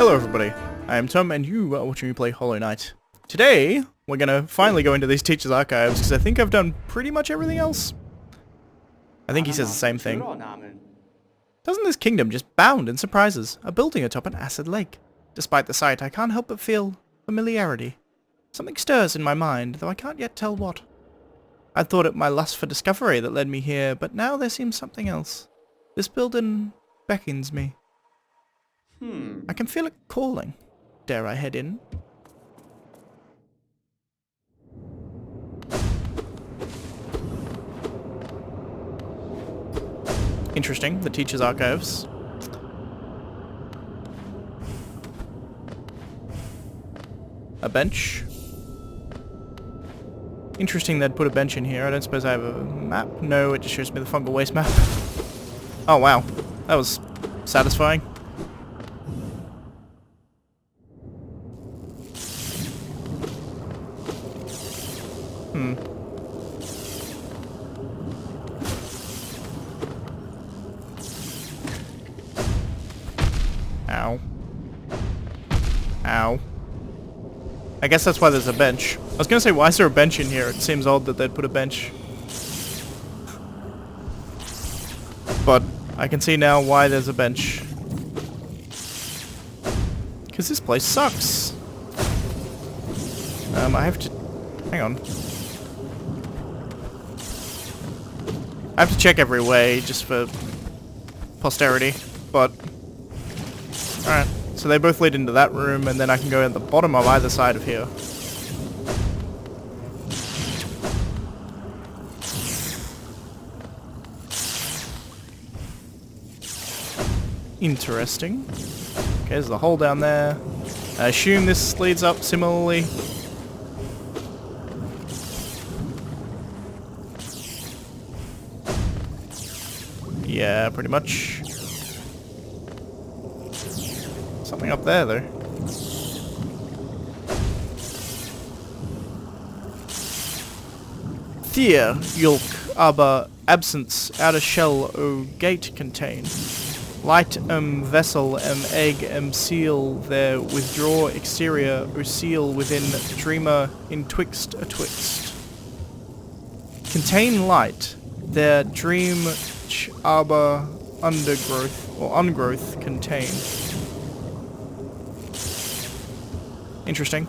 Hello everybody, I am Tom and you are watching me play Hollow Knight. Today, we're gonna finally go into these teacher's archives because I think I've done pretty much everything else. I think he says the same thing. Doesn't this kingdom just bound in surprises? A building atop an acid lake. Despite the sight, I can't help but feel familiarity. Something stirs in my mind, though I can't yet tell what. I thought it my lust for discovery that led me here, but now there seems something else. This building beckons me. I can feel it calling. Dare I head in? Interesting, the teacher's archives. A bench. Interesting they'd put a bench in here. I don't suppose I have a map? No, it just shows me the fungal waste map. Oh wow, that was satisfying. Ow. Ow. I guess that's why there's a bench. I was gonna say, why is there a bench in here? It seems odd that they'd put a bench. But I can see now why there's a bench. Because this place sucks. I have to... Hang on. I have to check every way, just for posterity, but... Alright, so they both lead into that room, and then I can go at the bottom of either side of here. Interesting. Okay, there's the hole down there. I assume this leads up similarly. Yeah, pretty much. Something up there, though. Thier, Yulk, aber Absence, outer shell, o gate contain. Light, vessel, egg, seal, there withdraw exterior, o seal within, dreamer, intwixt, atwixt. Contain light, there dream, aber undergrowth, or ungrowth, contain. Interesting.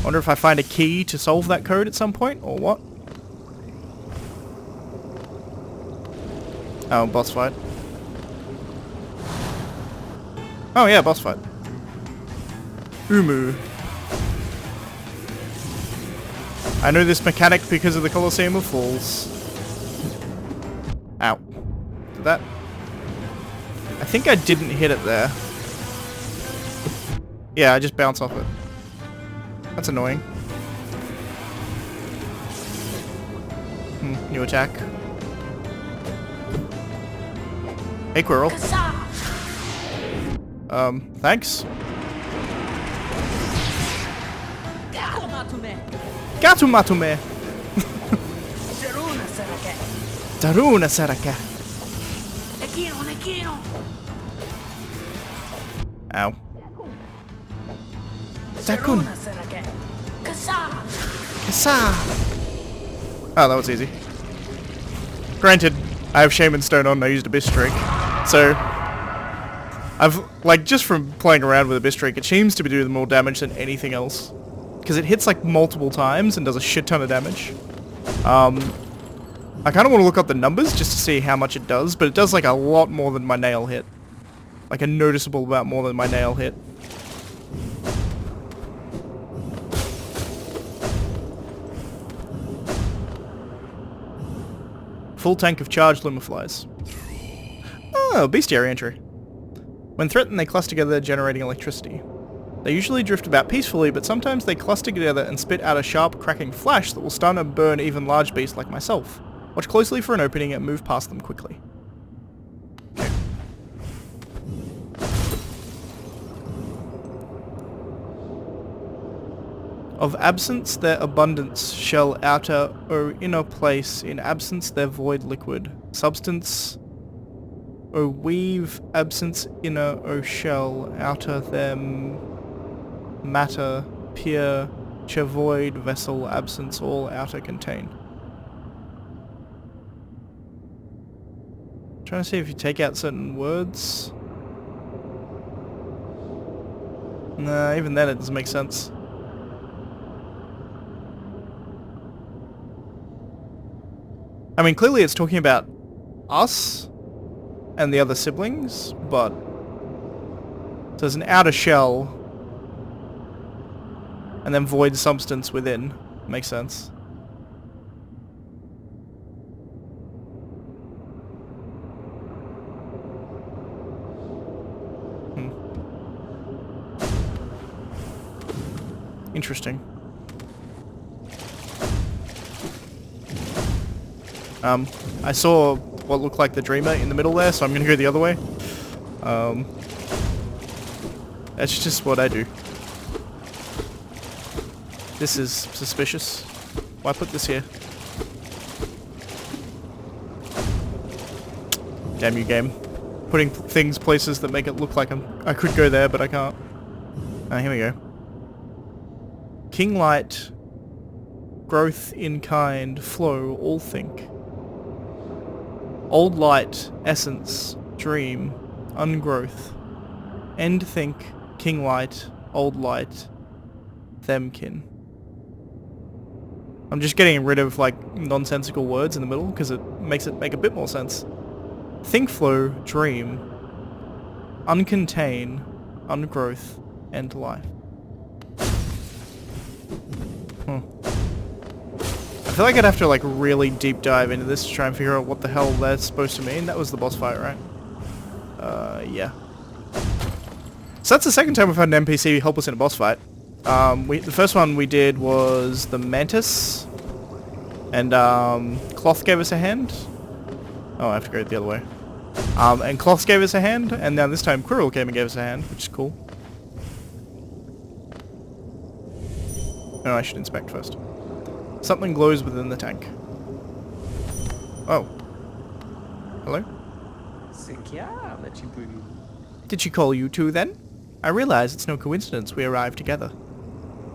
Wonder if I find a key to solve that code at some point, or what? Oh, boss fight. Oh yeah, boss fight. Umu. I know this mechanic because of the Colosseum of Falls. Ow. Did that... I think I didn't hit it there. Yeah, I just bounced off it. That's annoying. New attack. Hey, Quirrell. Thanks. Gatumatume. Daruna Saraka. Ow. Dakun. Kasa. Oh, that was easy. Granted, I have Shaman Stone on and I used Abyss Streak. So, I've, like, just from playing around with Abyss Streak, it seems to be doing more damage than anything else. Because it hits, like, multiple times and does a shit ton of damage. I kind of want to look up the numbers just to see how much it does, but it does, like, a lot more than my nail hit. Like, a noticeable amount more than my nail hit. Full tank of charged Lumaflies. Oh, bestiary entry. When threatened, they cluster together, generating electricity. They usually drift about peacefully, but sometimes they cluster together and spit out a sharp, cracking flash that will stun and burn even large beasts like myself. Watch closely for an opening and move past them quickly. Okay. Of absence their abundance shall outer or inner place, in absence their void liquid. Substance O weave, absence inner, O shell, outer them, matter, peer, void, vessel, absence, all outer contain. Trying to see if you take out certain words. Nah, even then it doesn't make sense. I mean, clearly it's talking about us and the other siblings, but there's an outer shell and then void substance within. Makes sense. Interesting. I saw what looked like the dreamer in the middle there, so I'm gonna go the other way. That's just what I do. This is suspicious. Why put this here? Damn you, game. Putting things places that make it look like I could go there, but I can't. Here we go. King light, growth in kind, flow, all think. Old light, essence, dream, ungrowth. End think, king light, old light, themkin. I'm just getting rid of like nonsensical words in the middle because it makes it make a bit more sense. Think flow, dream, uncontain, ungrowth, end life. I feel like I'd have to like really deep dive into this to try and figure out what the hell that's supposed to mean. That was the boss fight, right? Yeah. So that's the second time we've had an NPC help us in a boss fight. The first one we did was the Mantis, and Cloth gave us a hand. Oh, I have to go the other way. And Cloth gave us a hand, and now this time Quirrell came and gave us a hand, which is cool. No, I should inspect first. Something glows within the tank. Oh. Hello? Did she call you too then? I realize it's no coincidence we arrived together.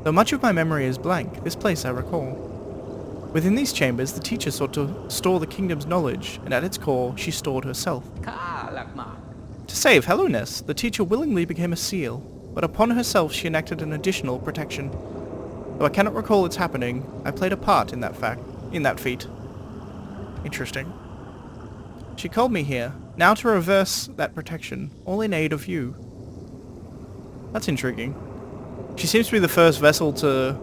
Though much of my memory is blank, this place I recall. Within these chambers, the teacher sought to store the kingdom's knowledge, and at its core, she stored herself. To save Hellunes, the teacher willingly became a seal, but upon herself she enacted an additional protection. Though I cannot recall its happening, I played a part in that feat. Interesting. She called me here, now to reverse that protection, all in aid of you. That's intriguing. She seems to be the first vessel to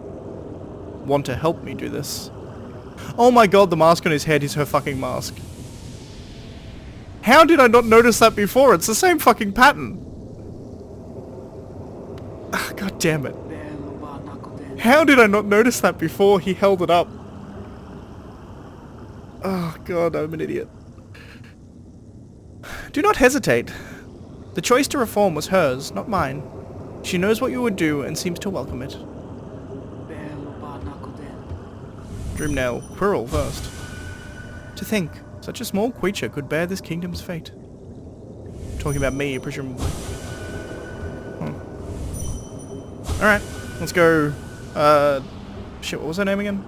want to help me do this. Oh my god, the mask on his head is her fucking mask. How did I not notice that before? It's the same fucking pattern. God damn it. How did I not notice that before he held it up? Oh god, I'm an idiot. Do not hesitate. The choice to reform was hers, not mine. She knows what you would do and seems to welcome it. Dreamnail, Quirrell first. To think, such a small creature could bear this kingdom's fate. Talking about me, presumably. Alright, let's go. Shit, what was her name again?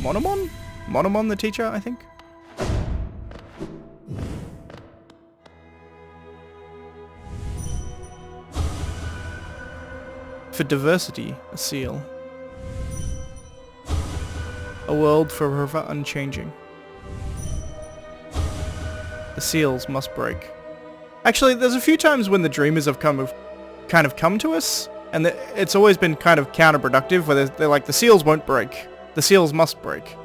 MONOMON? MONOMON the teacher, I think? For diversity, a seal. A world forever unchanging. The seals must break. Actually, there's a few times when the dreamers have kind of come to us, and it's always been kind of counterproductive, where they're like, the seals won't break. The seals must break.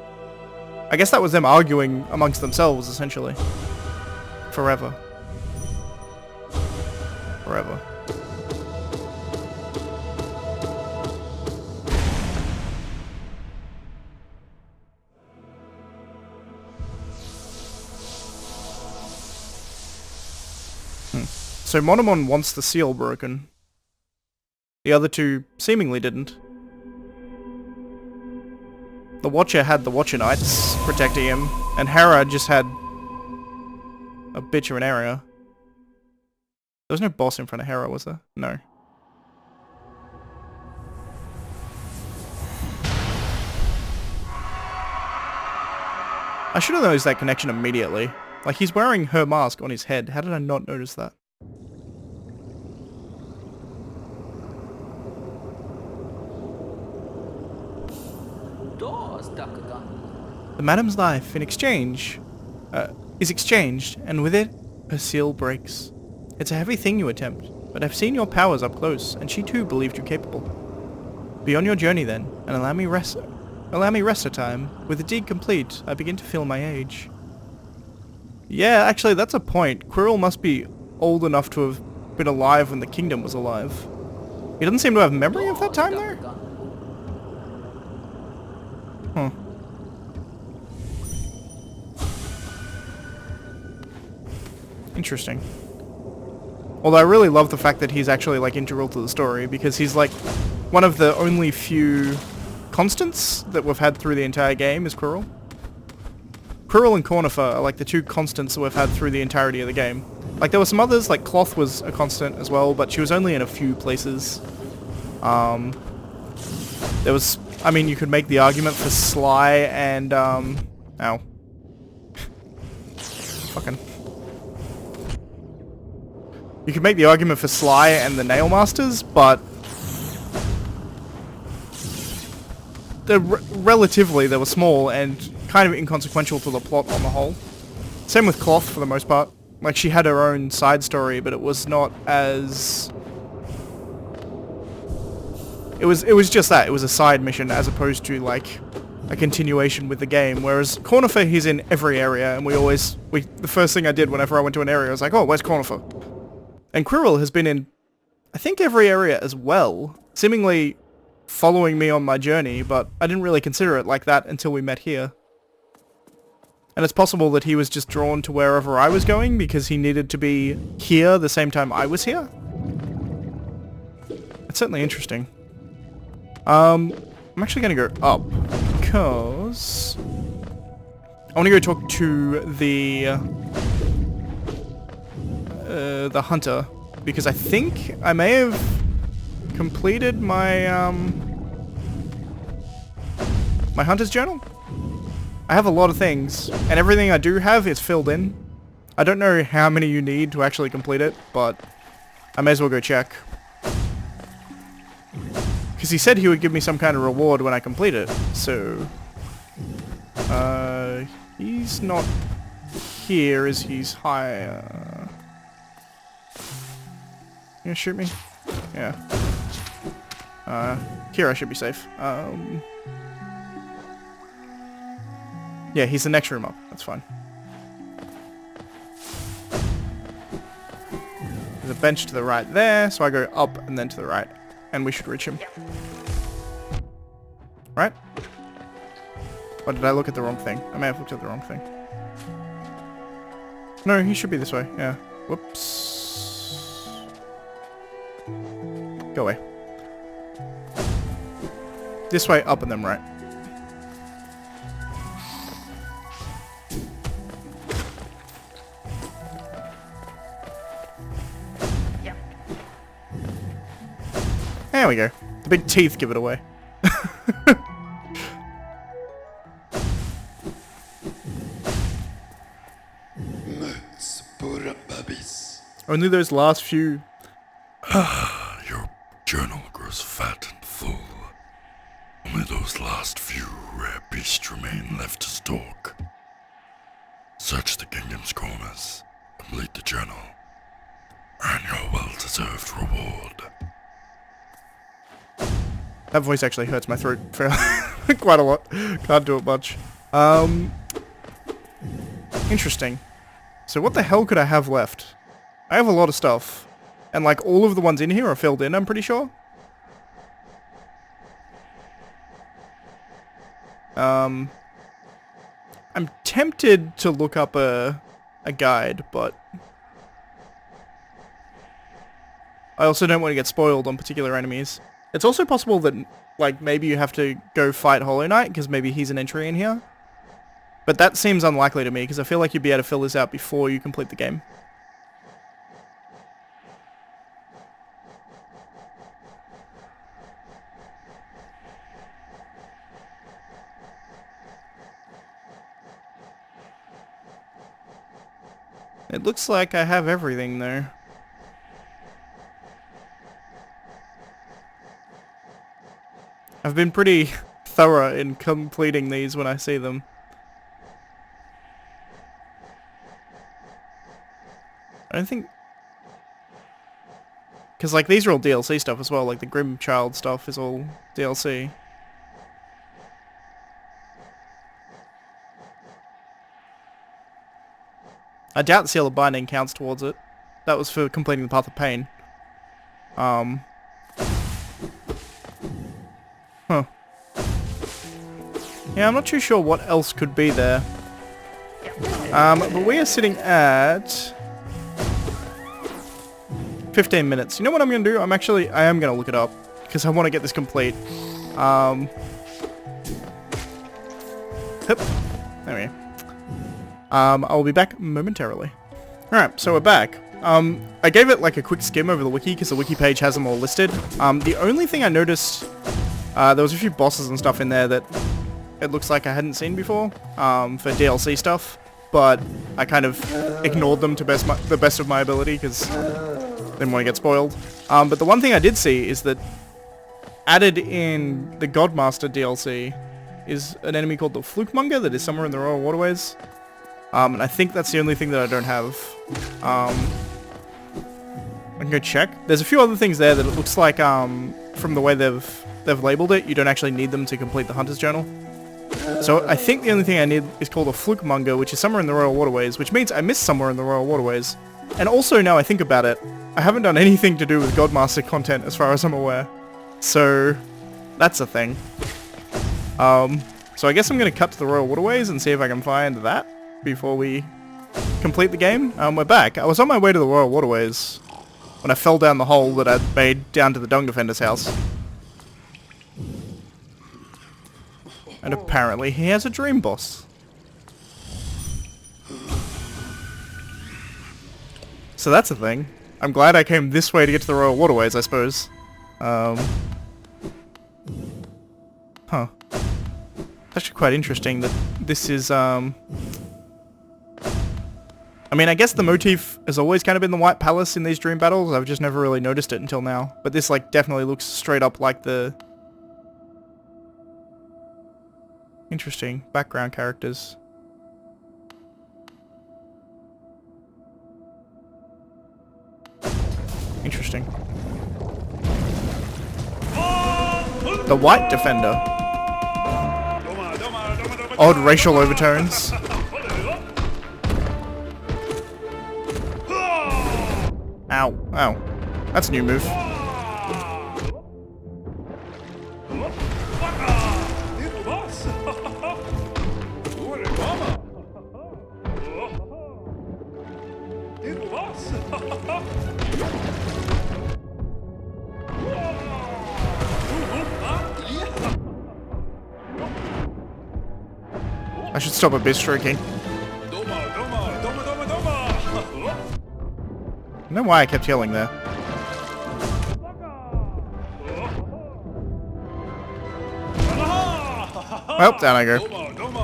I guess that was them arguing amongst themselves, essentially. Forever. Forever. So MONOMON wants the seal broken. The other two seemingly didn't. The Watcher had the Watcher Knights protecting him, and Hera just had a bitch of an area. There was no boss in front of Hera, was there? No. I should have noticed that connection immediately. Like, he's wearing her mask on his head. How did I not notice that? The madam's life is exchanged, and with it, her seal breaks. It's a heavy thing you attempt, but I've seen your powers up close, and she too believed you capable. Be on your journey then, and allow me rest a time. With the deed complete, I begin to feel my age. Yeah, actually, that's a point. Quirrell must be old enough to have been alive when the kingdom was alive. He doesn't seem to have memory of that time, though? Huh. Interesting. Although I really love the fact that he's actually, like, integral to the story, because he's, like, one of the only few constants that we've had through the entire game is Quirrell. Quirrell and Cornifer are, like, the two constants that we've had through the entirety of the game. Like, there were some others, like, Cloth was a constant as well, but she was only in a few places. There was... I mean, you could make the argument for Sly and, ow. Fucking... You could make the argument for Sly and the Nail Masters, but... Relatively, they were small and kind of inconsequential to the plot on the whole. Same with Cloth, for the most part. Like, she had her own side story, but it was not as... It was just that. It was a side mission, as opposed to, like, a continuation with the game. Whereas Cornifer, he's in every area, and the first thing I did whenever I went to an area, I was like, oh, where's Cornifer? And Quirrell has been in, I think, every area as well, seemingly following me on my journey, but I didn't really consider it like that until we met here. And it's possible that he was just drawn to wherever I was going because he needed to be here the same time I was here. It's certainly interesting. I'm actually going to go up because I want to go talk to the hunter, because I think I may have completed my my hunter's journal. I have a lot of things, and everything I do have is filled in. I don't know how many you need to actually complete it, but I may as well go check. Because he said he would give me some kind of reward when I complete it, so... he's not here, is he's higher? You gonna shoot me? Yeah. Here I should be safe. Yeah, he's the next room up. That's fine. There's a bench to the right there, so I go up and then to the right. And we should reach him. Right? Or did I look at the wrong thing? I may have looked at the wrong thing. No, he should be this way. Yeah. Whoops. Go away. This way, up and then right. There we go. The big teeth give it away. Only those last few... Your journal grows fat and full. Only those last few rare beasts remain left to stalk. Search the kingdom's corners, complete the journal, earn your well-deserved reward. That voice actually hurts my throat quite a lot. Can't do it much. Interesting. So what the hell could I have left? I have a lot of stuff. And like all of the ones in here are filled in, I'm pretty sure. I'm tempted to look up a guide, but I also don't want to get spoiled on particular enemies. It's also possible that, like, maybe you have to go fight Hollow Knight, because maybe he's an entry in here. But that seems unlikely to me, because I feel like you'd be able to fill this out before you complete the game. It looks like I have everything though. I've been pretty thorough in completing these when I see them. I don't think... Because like these are all DLC stuff as well, like the Grim Child stuff is all DLC. I doubt Seal of Binding counts towards it. That was for completing the Path of Pain. Huh. Yeah, I'm not too sure what else could be there. But we are sitting at 15 minutes. You know what I'm going to do? I am going to look it up, because I want to get this complete. Hup. There we go. I'll be back momentarily. Alright, so we're back. I gave it like a quick skim over the wiki, because the wiki page has them all listed. The only thing I noticed, there was a few bosses and stuff in there that it looks like I hadn't seen before, for DLC stuff, but I kind of ignored them to the best of my ability, because I didn't want to get spoiled. But the one thing I did see is that added in the Godmaster DLC is an enemy called the Flukemonger that is somewhere in the Royal Waterways. And I think that's the only thing that I don't have. I can go check. There's a few other things there that it looks like, from the way they've labeled it, you don't actually need them to complete the Hunter's Journal. So I think the only thing I need is called a Flukemonger, which is somewhere in the Royal Waterways, which means I missed somewhere in the Royal Waterways. And also, now I think about it, I haven't done anything to do with Godmaster content as far as I'm aware. So, that's a thing. So I guess I'm going to cut to the Royal Waterways and see if I can find that before we complete the game. We're back. I was on my way to the Royal Waterways when I fell down the hole that I'd made down to the Dung Defender's house. And apparently he has a dream boss. So that's a thing. I'm glad I came this way to get to the Royal Waterways, I suppose. Huh. It's actually quite interesting that this is, I mean, I guess the motif has always kind of been the White Palace in these dream battles. I've just never really noticed it until now. But this, like, definitely looks straight up like the... Interesting. Background characters. Interesting. The White Defender. Odd racial overtones. Ow. Ow. That's a new move. I should stop a bit stroking. I don't know why I kept yelling there. Well, down I go.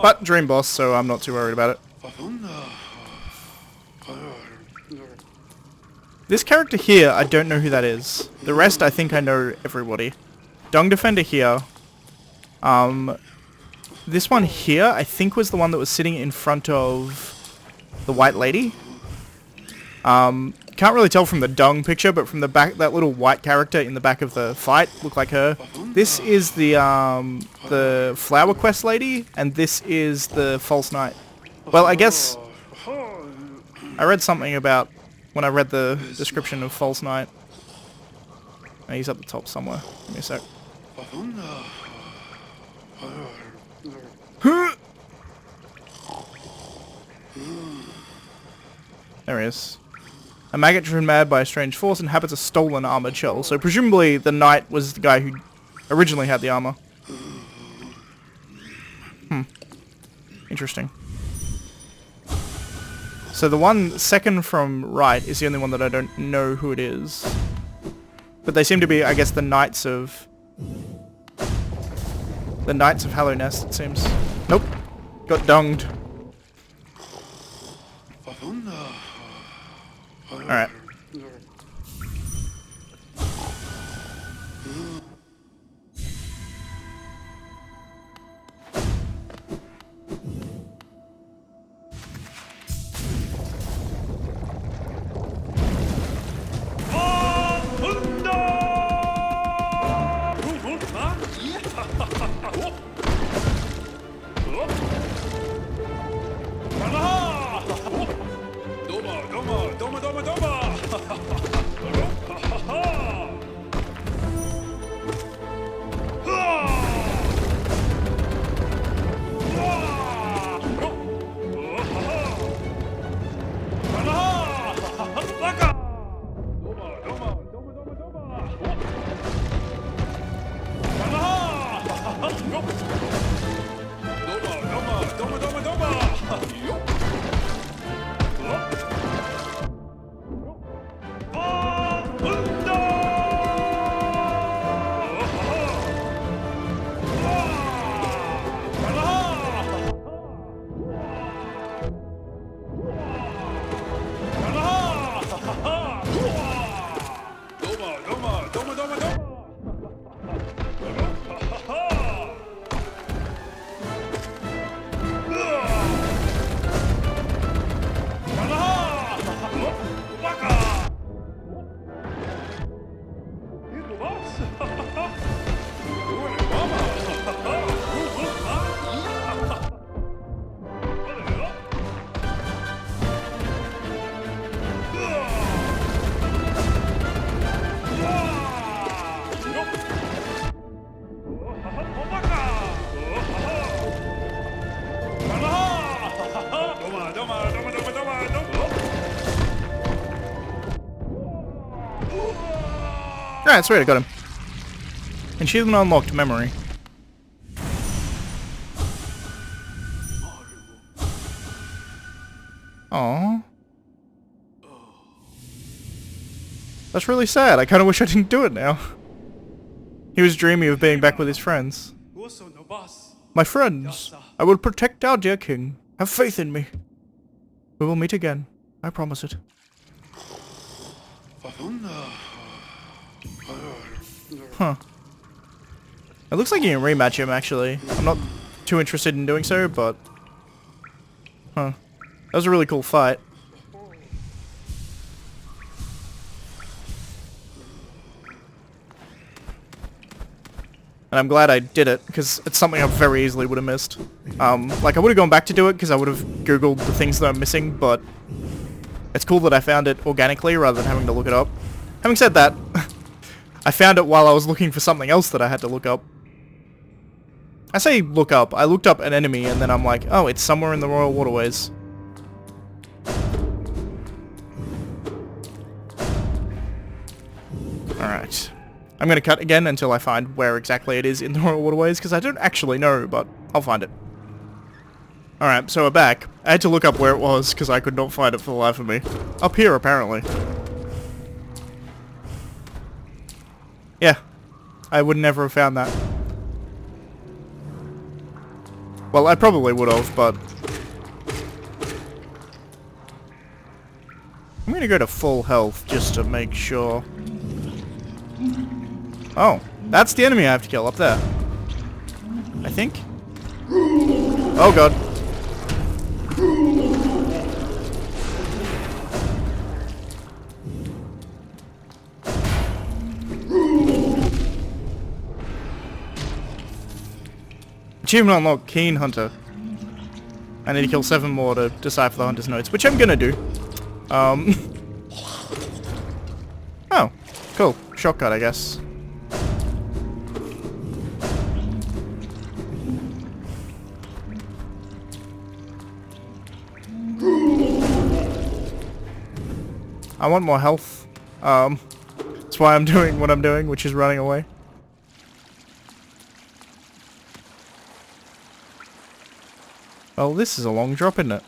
But dream boss, so I'm not too worried about it. This character here, I don't know who that is. The rest, I think I know everybody. Dung Defender here. This one here, I think was the one that was sitting in front of the White Lady. Can't really tell from the Dung picture, but from the back, that little white character in the back of the fight looked like her. This is the Flower Quest lady, and this is the False Knight. Well, I guess I read something about when I read the description of False Knight. Oh, he's up the top somewhere. Give me a sec. There he is. A maggot driven mad by a strange force inhabits a stolen armored shell. So presumably the knight was the guy who originally had the armor. Interesting. So the one second from right is the only one that I don't know who it is. But they seem to be, I guess, the Knights of... The Knights of Hallownest, it seems. Nope. Got dunged. Alright. Alright, sweet, I got him. Achievement unlocked, memory. Aww. That's really sad. I kind of wish I didn't do it now. He was dreaming of being back with his friends. My friends, I will protect our dear king. Have faith in me. We will meet again. I promise it. Huh. It looks like you can rematch him, actually. I'm not too interested in doing so, but... Huh. That was a really cool fight. And I'm glad I did it, because it's something I very easily would have missed. Like, I would have gone back to do it, because I would have googled the things that I'm missing, but... It's cool that I found it organically, rather than having to look it up. Having said that, I found it while I was looking for something else that I had to look up. I say look up, I looked up an enemy, and then I'm like, oh, it's somewhere in the Royal Waterways. Alright. I'm gonna cut again until I find where exactly it is in the Royal Waterways, because I don't actually know, but I'll find it. Alright, so we're back. I had to look up where it was, because I could not find it for the life of me. Up here, apparently. Yeah. I would never have found that. Well, I probably would have, but... I'm gonna go to full health, just to make sure. Oh, that's the enemy I have to kill up there. I think. Oh god. Achievement unlocked, Keen Hunter. I need to kill 7 more to decipher the Hunter's notes, which I'm gonna do. Oh, cool. Shortcut, I guess. I want more health. That's why I'm doing what I'm doing, which is running away. Well, this is a long drop, isn't it?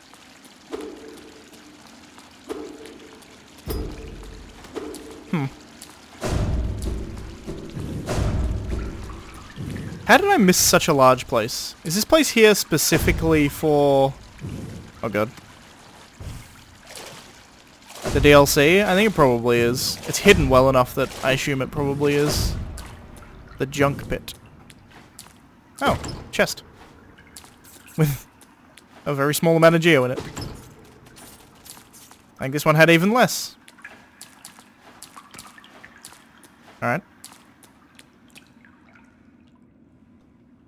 How did I miss such a large place? Is this place here specifically for... Oh god. The DLC? I think it probably is. It's hidden well enough that I assume it probably is. The junk pit. Oh, chest. With a very small amount of geo in it. I think this one had even less. Alright.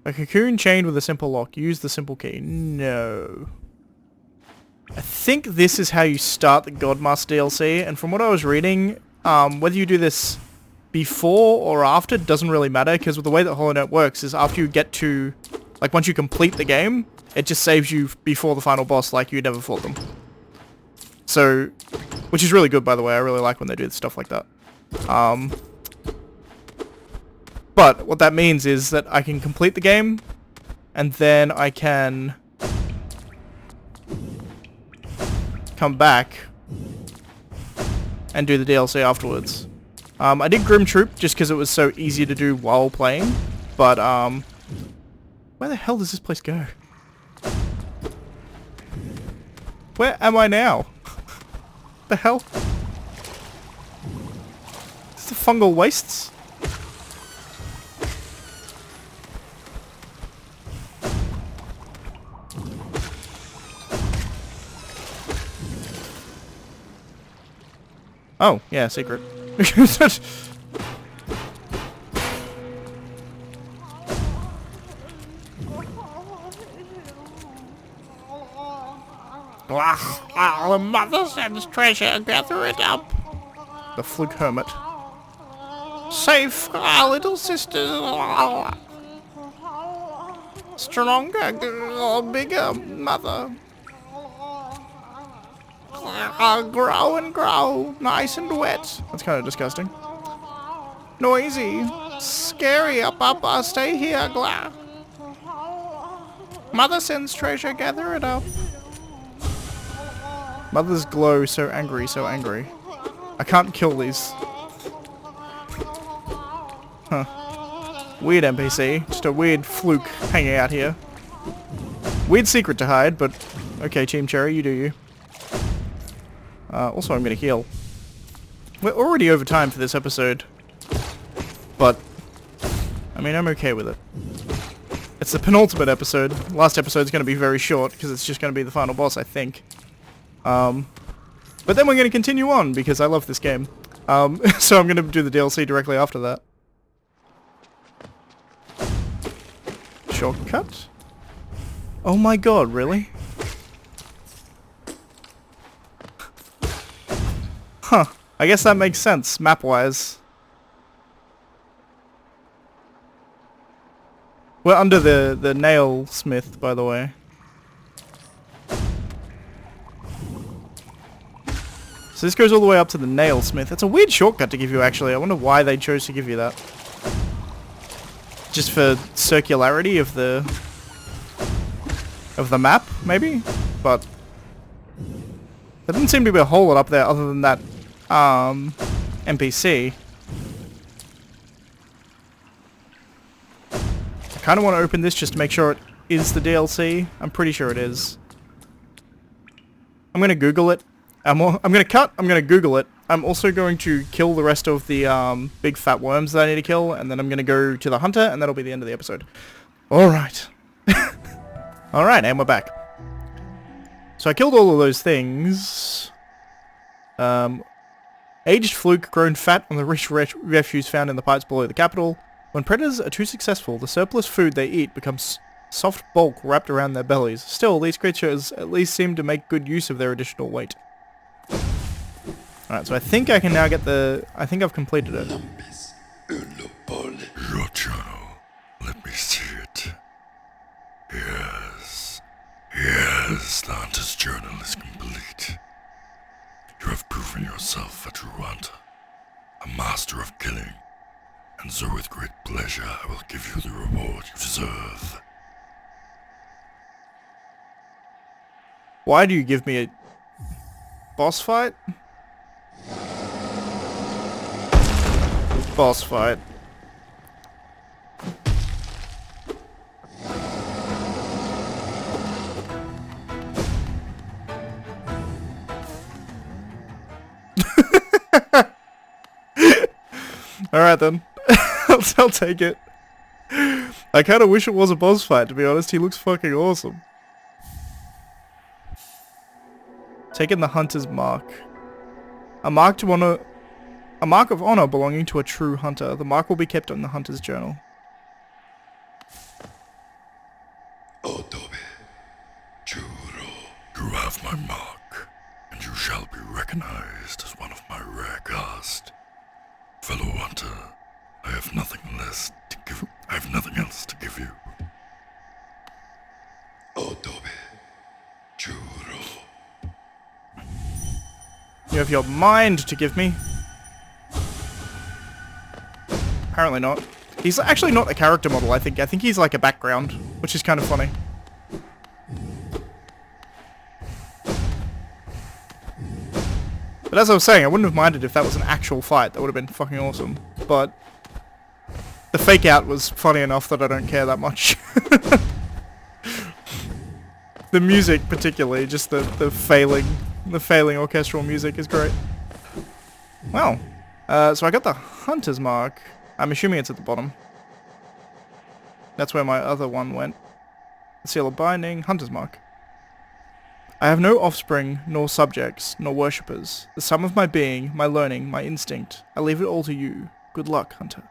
A cocoon chained with a simple lock. Use the simple key. No. I think this is how you start the Godmaster DLC, and from what I was reading, whether you do this before or after doesn't really matter, because the way that Hollow Knight works is after you get to, like, once you complete the game, it just saves you before the final boss like you never fought them. So, which is really good, by the way. I really like when they do stuff like that. But what that means is that I can complete the game, and then I can come back and do the DLC afterwards. I did Grim Troop just because it was so easy to do while playing, but where the hell does this place go? Where am I now? The hell? Is this the fungal wastes? Oh, yeah, secret. Our mother sends treasure, gather it up. The Fluke Hermit. Safe our little sisters. Stronger, bigger, mother. Grow and grow, nice and wet. That's kind of disgusting. Noisy, scary, up, stay here, gla. Mother sends treasure, gather it up. Mother's glow, so angry, so angry. I can't kill these. Huh. Weird NPC. Just a weird fluke hanging out here. Weird secret to hide, but okay, Team Cherry, you do you. Also, I'm gonna heal. We're already over time for this episode. But, I mean, I'm okay with it. It's the penultimate episode. Last episode's gonna be very short, because it's just gonna be the final boss, I think. But then we're gonna continue on, because I love this game. So I'm gonna do the DLC directly after that. Shortcut? Oh my god, really? Huh. I guess that makes sense, map-wise. We're under the nail smith, by the way. So this goes all the way up to the nail smith. It's a weird shortcut to give you, actually. I wonder why they chose to give you that. Just for circularity of the map, maybe? But there doesn't seem to be a whole lot up there other than that NPC. I kind of want to open this just to make sure it is the DLC. I'm pretty sure it is. I'm going to Google it. I'm going to cut, I'm going to Google it. I'm also going to kill the rest of the big fat worms that I need to kill, and then I'm going to go to the hunter, and that'll be the end of the episode. Alright. Alright, and we're back. So I killed all of those things. Aged fluke grown fat on the rich refuse found in the pipes below the capital. When predators are too successful, the surplus food they eat becomes soft bulk wrapped around their bellies. Still, these creatures at least seem to make good use of their additional weight. Alright, so I think I can now get the... I think I've completed it. Your journal. Let me see it. Yes. Yes, the hunter's journal is complete. You have proven yourself a true hunter, a master of killing, and so with great pleasure I will give you the reward you deserve. Why do you give me a boss fight? Boss fight. Alright then. I'll take it. I kinda wish it was a boss fight, to be honest. He looks fucking awesome. Taking the hunter's mark. A mark of honor belonging to a true hunter. The mark will be kept in the hunter's journal. Otobe, Juro, you have my mark, and you shall be recognized as one of my rare caste. Fellow hunter, I have nothing else to give you. Otobe, Juro. You have your mind to give me. Apparently not. He's actually not a character model, I think. I think he's like a background, which is kind of funny. But as I was saying, I wouldn't have minded if that was an actual fight. That would have been fucking awesome. But the fake out was funny enough that I don't care that much. The music particularly, just the failing orchestral music is great. Well, so I got the hunter's mark. I'm assuming it's at the bottom. That's where my other one went. Seal of binding, hunter's mark. I have no offspring, nor subjects, nor worshippers. The sum of my being, my learning, my instinct. I leave it all to you. Good luck, hunter.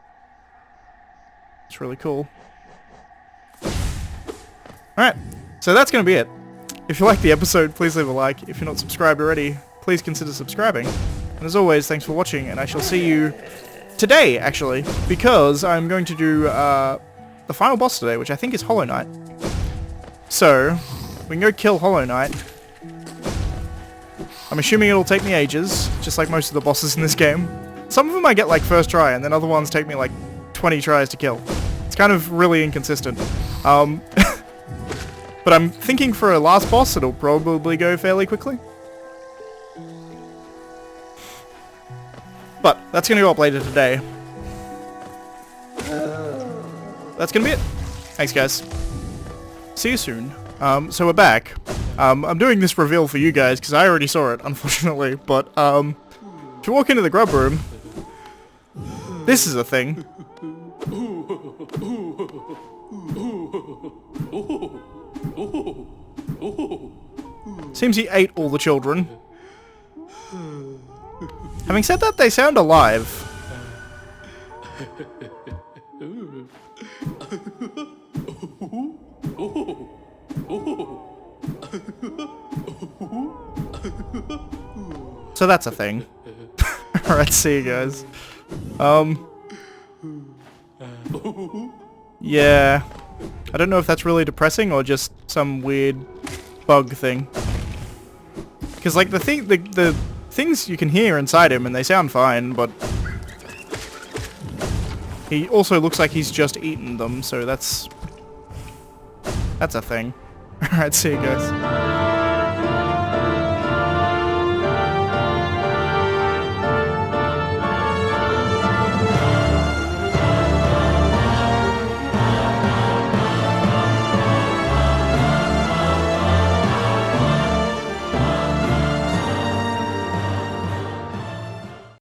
It's really cool. Alright, so that's going to be it. If you liked the episode, please leave a like. If you're not subscribed already, please consider subscribing. And as always, thanks for watching, and I shall see you today, actually, because I'm going to do the final boss today, which I think is Hollow Knight. So, we can go kill Hollow Knight. I'm assuming it'll take me ages, just like most of the bosses in this game. Some of them I get like first try, and then other ones take me like 20 tries to kill. It's kind of really inconsistent. But I'm thinking for a last boss, it'll probably go fairly quickly. But that's going to go up later today. That's going to be it. Thanks, guys. See you soon. So we're back. I'm doing this reveal for you guys because I already saw it, unfortunately. But if you walk into the grub room, this is a thing. Seems he ate all the children. Having said that, they sound alive. So that's a thing. Alright, see you guys. Yeah. I don't know if that's really depressing or just some weird bug thing. Because like the things you can hear inside him and they sound fine, but he also looks like he's just eaten them, so that's a thing. Alright, see you guys.